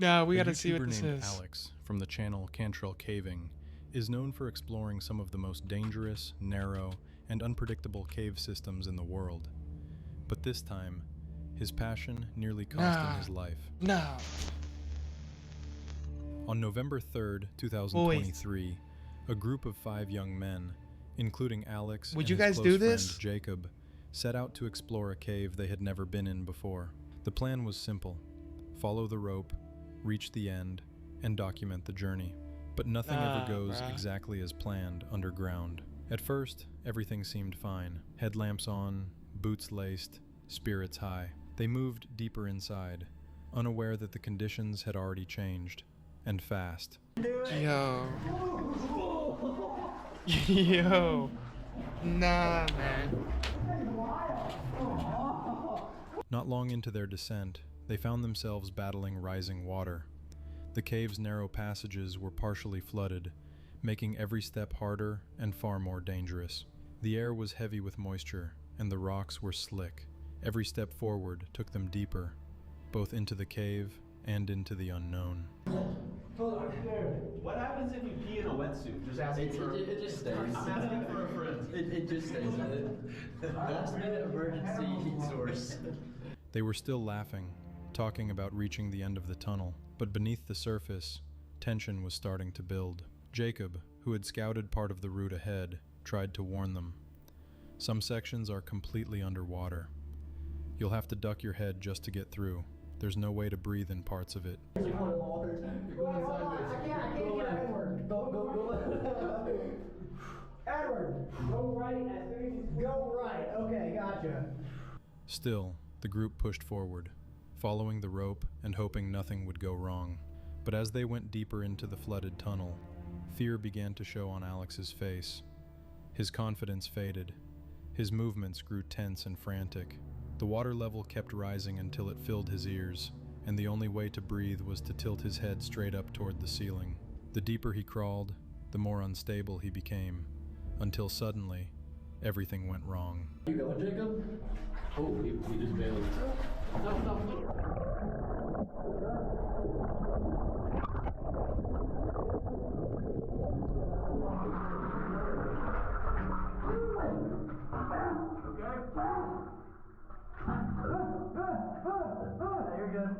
No, we A gotta see what YouTuber this named is. Alex from the channel Cantrell Caving is known for exploring some of the most dangerous, narrow, and unpredictable cave systems in the world. But this time, his passion nearly cost him his life. No. On November 3rd, 2023, a group of 5 young men, including Alex Would and you his guys close do friend this? Jacob, set out to explore a cave they had never been in before. The plan was simple: follow the rope, reach the end, and document the journey. But nothing ever goes exactly as planned underground. At first, everything seemed fine. Headlamps on, boots laced, spirits high. They moved deeper inside, unaware that the conditions had already changed, and fast. Yo. Yo. Nah, man. Not long into their descent, they found themselves battling rising water. The cave's narrow passages were partially flooded, making every step harder and far more dangerous. The air was heavy with moisture, and the rocks were slick. Every step forward took them deeper, both into the cave and into the unknown. What happens if you pee in a wetsuit? Just asking for... It just stays. I'm asking for a friend. It just stays. Last minute emergency source. They were still laughing, talking about reaching the end of the tunnel, but beneath the surface, tension was starting to build. Jacob, who had scouted part of the route ahead, tried to warn them. Some sections are completely underwater. You'll have to duck your head just to get through. There's no way to breathe in parts of it. You're going sideways. I can't get Edward. Go. Edward, go right. Go right. Okay, gotcha. Still, the group pushed forward, following the rope and hoping nothing would go wrong. But as they went deeper into the flooded tunnel, fear began to show on Alex's face. His confidence faded. His movements grew tense and frantic. The water level kept rising until it filled his ears, and the only way to breathe was to tilt his head straight up toward the ceiling. The deeper he crawled, the more unstable he became, until suddenly, everything went wrong. You going, Jacob? Oh, he just bailed.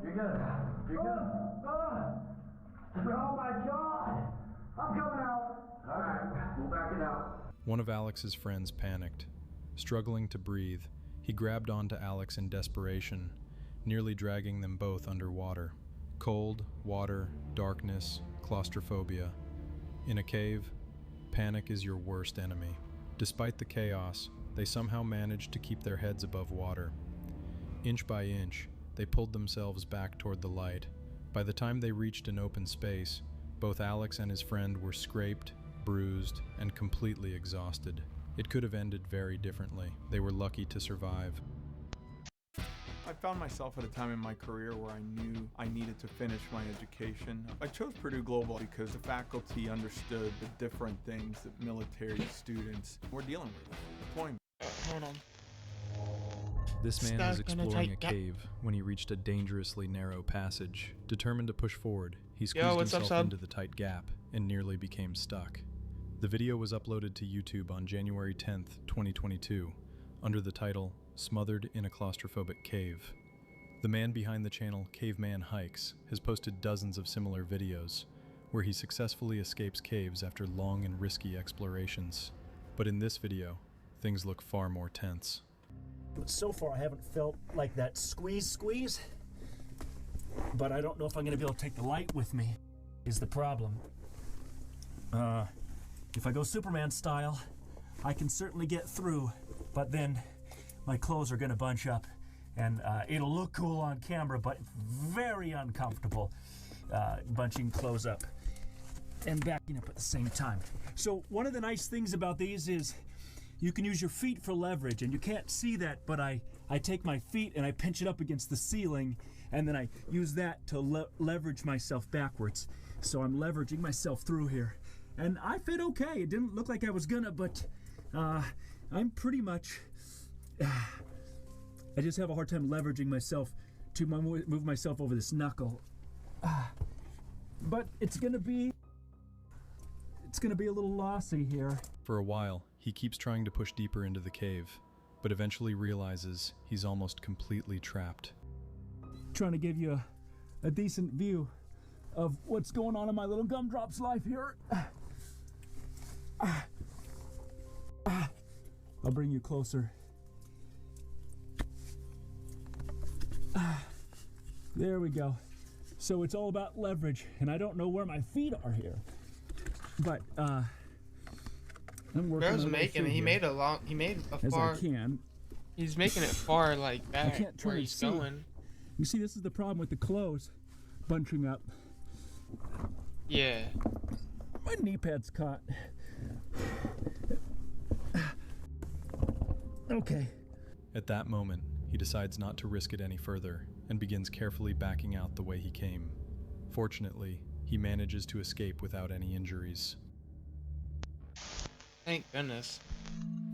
You're good. Oh my God! I'm coming out. All right, we'll back it out. One of Alex's friends panicked. Struggling to breathe, he grabbed onto Alex in desperation, nearly dragging them both underwater. Cold, water, darkness, claustrophobia. In a cave, panic is your worst enemy. Despite the chaos, they somehow managed to keep their heads above water. Inch by inch, they pulled themselves back toward the light. By the time they reached an open space, both Alex and his friend were scraped, bruised, and completely exhausted. It could have ended very differently. They were lucky to survive. I found myself at a time in my career where I knew I needed to finish my education. I chose Purdue Global because the faculty understood the different things that military students were dealing with. Deployment. Hold on. This man was Stuck in a exploring a tight cave when he reached a dangerously narrow passage. Determined to push forward, he Yo, squeezed what's up, himself sub? into the tight gap and nearly became stuck. The video was uploaded to YouTube on January 10th, 2022, under the title, Smothered in a Claustrophobic Cave. The man behind the channel, Caveman Hikes, has posted dozens of similar videos, where he successfully escapes caves after long and risky explorations. But in this video, things look far more tense. So far, I haven't felt like that squeeze, but I don't know if I'm gonna be able to take the light with me, is the problem. If I go Superman style, I can certainly get through, but then my clothes are gonna bunch up, and it'll look cool on camera, but very uncomfortable bunching clothes up and backing up at the same time. So one of the nice things about these is you can use your feet for leverage, and you can't see that, but I take my feet and I pinch it up against the ceiling, and then I use that to leverage myself backwards. So I'm leveraging myself through here. And I fit okay. It didn't look like I was gonna, but I'm pretty much, I just have a hard time leveraging myself to move myself over this knuckle. But it's gonna be a little lossy here. For a while, he keeps trying to push deeper into the cave, but eventually realizes he's almost completely trapped. Trying to give you a decent view of what's going on in my little gumdrop's life here. I'll bring you closer. There we go. So it's all about leverage, and I don't know where my feet are here, but I'm working. Bro's my way making through it. He here made a as far. I can. He's making it far like back can't where truly he's see. going. You see, this is the problem with the clothes bunching up. Yeah. My knee pad's caught. Okay. At that moment, he decides not to risk it any further and begins carefully backing out the way he came. Fortunately, he manages to escape without any injuries. Thank goodness.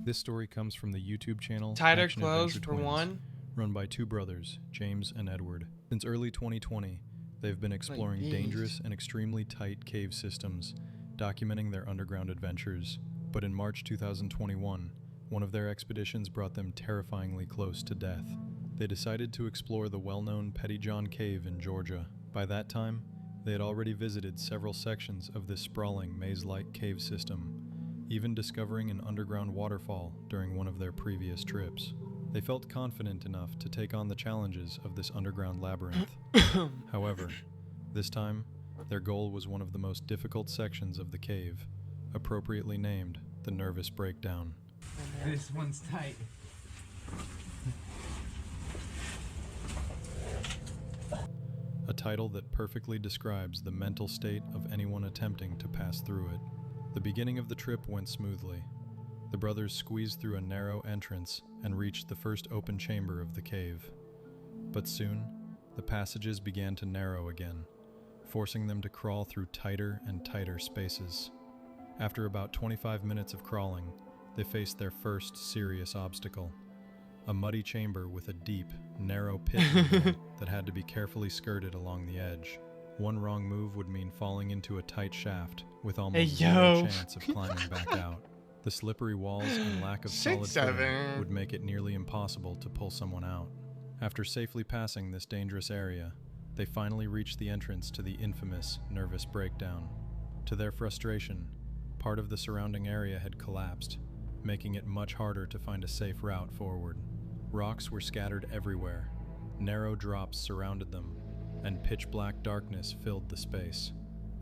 This story comes from the YouTube channel Tighter Action clothes Adventure for Twins, one. run by two brothers, James and Edward. Since early 2020, they've been exploring bees. dangerous and extremely tight cave systems, documenting their underground adventures. But in March 2021, one of their expeditions brought them terrifyingly close to death. They decided to explore the well-known Pettyjohn Cave in Georgia. By that time, they had already visited several sections of this sprawling maze-like cave system, even discovering an underground waterfall during one of their previous trips. They felt confident enough to take on the challenges of this underground labyrinth. However, this time, their goal was one of the most difficult sections of the cave, appropriately named the Nervous Breakdown. This one's tight. A title that perfectly describes the mental state of anyone attempting to pass through it. The beginning of the trip went smoothly. The brothers squeezed through a narrow entrance and reached the first open chamber of the cave. But soon, the passages began to narrow again, forcing them to crawl through tighter and tighter spaces. After about 25 minutes of crawling, they faced their first serious obstacle. A muddy chamber with a deep, narrow pit in the middle that had to be carefully skirted along the edge. One wrong move would mean falling into a tight shaft with almost zero chance of climbing back out. The slippery walls and lack of solid footing would make it nearly impossible to pull someone out. After safely passing this dangerous area, they finally reached the entrance to the infamous Nervous Breakdown. To their frustration, part of the surrounding area had collapsed, making it much harder to find a safe route forward. Rocks were scattered everywhere, narrow drops surrounded them, and pitch-black darkness filled the space.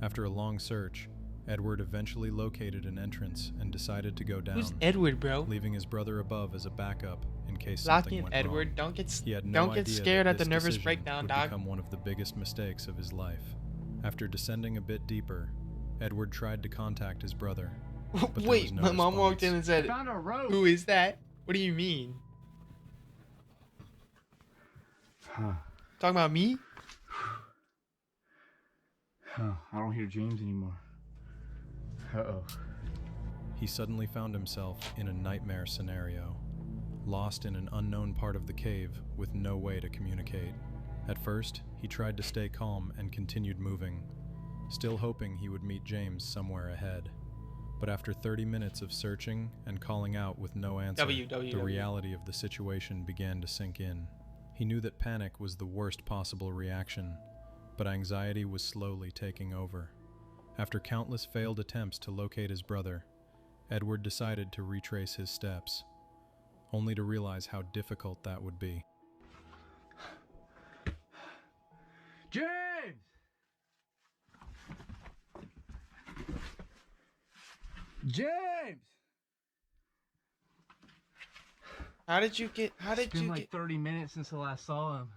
After a long search, Edward eventually located an entrance and decided to go down. Who's Edward, bro? Leaving his brother above as a backup in case Lock something in, went Edward. wrong. Don't get He had no don't get idea scared that at the this Nervous decision Breakdown, would dog. become one of the biggest mistakes of his life. After descending a bit deeper, Edward tried to contact his brother. But there Wait, was no my mom walked in response. and said, Found a rope. "Who is that? What do you mean? Talking about me?" I don't hear James anymore. Uh-oh. He suddenly found himself in a nightmare scenario, lost in an unknown part of the cave with no way to communicate. At first, he tried to stay calm and continued moving, still hoping he would meet James somewhere ahead. But after 30 minutes of searching and calling out with no answer, the reality of the situation began to sink in. He knew that panic was the worst possible reaction, but anxiety was slowly taking over. After countless failed attempts to locate his brother, Edward decided to retrace his steps, only to realize how difficult that would be. James! James! How did you get? It's been like 30 minutes since I last saw him.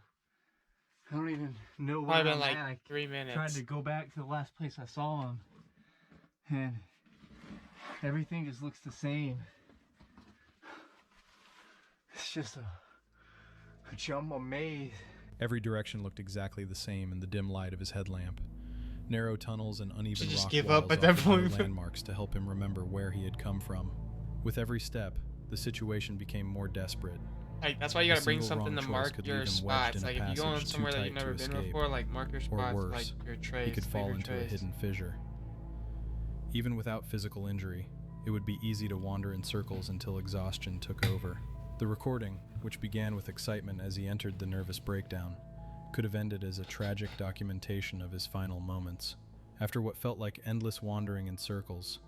I don't even know where Probably I'm been like at. 3 minutes. Tried to go back to the last place I saw him, and everything just looks the same. It's just a jumbo maze. Every direction looked exactly the same in the dim light of his headlamp. Narrow tunnels and uneven Should just rock give walls up at that offered no point. landmarks to help him remember where he had come from. With every step, the situation became more desperate. Like that's why you gotta bring single something wrong to choice mark could your leave him wedged spots. in a Like if you go in passage too somewhere that tight you've never to been escape. before, like mark your Or spots, worse, like your trays. he could leave fall your into a trays. hidden fissure. Even without physical injury, it would be easy to wander in circles until exhaustion took over. The recording, which began with excitement as he entered the nervous breakdown, could have ended as a tragic documentation of his final moments. After what felt like endless wandering in circles,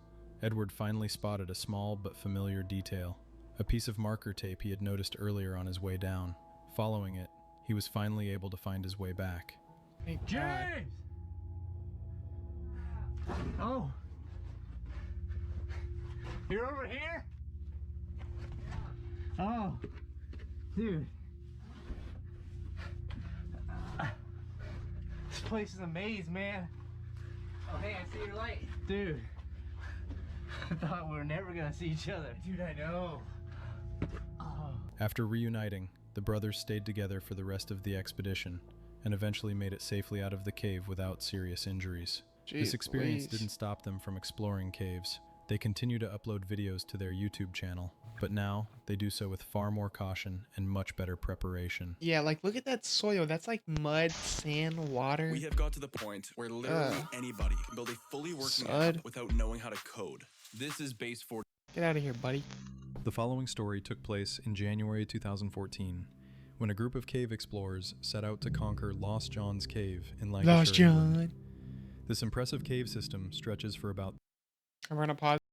Edward finally spotted a small but familiar detail, a piece of marker tape he had noticed earlier on his way down. Following it, he was finally able to find his way back. Thank God. James! Oh. You're over here? Oh. Dude. This place is a maze, man. Oh, hey, I see your light. Dude. I thought we were never gonna see each other. Dude, I know. Oh. After reuniting, the brothers stayed together for the rest of the expedition and eventually made it safely out of the cave without serious injuries. This Jeez experience Louise. didn't stop them from exploring caves. They continue to upload videos to their YouTube channel, but now they do so with far more caution and much better preparation. Yeah, like look at that soil. That's like mud, sand, water. We have got to the point where literally anybody can build a fully working Sud. app without knowing how to code. This is base 4. Get out of here, buddy. The following story took place in January 2014, when a group of cave explorers set out to conquer Lost John's Cave in Lancashire, Lost England. John. This impressive cave system stretches for about I'm gonna pause.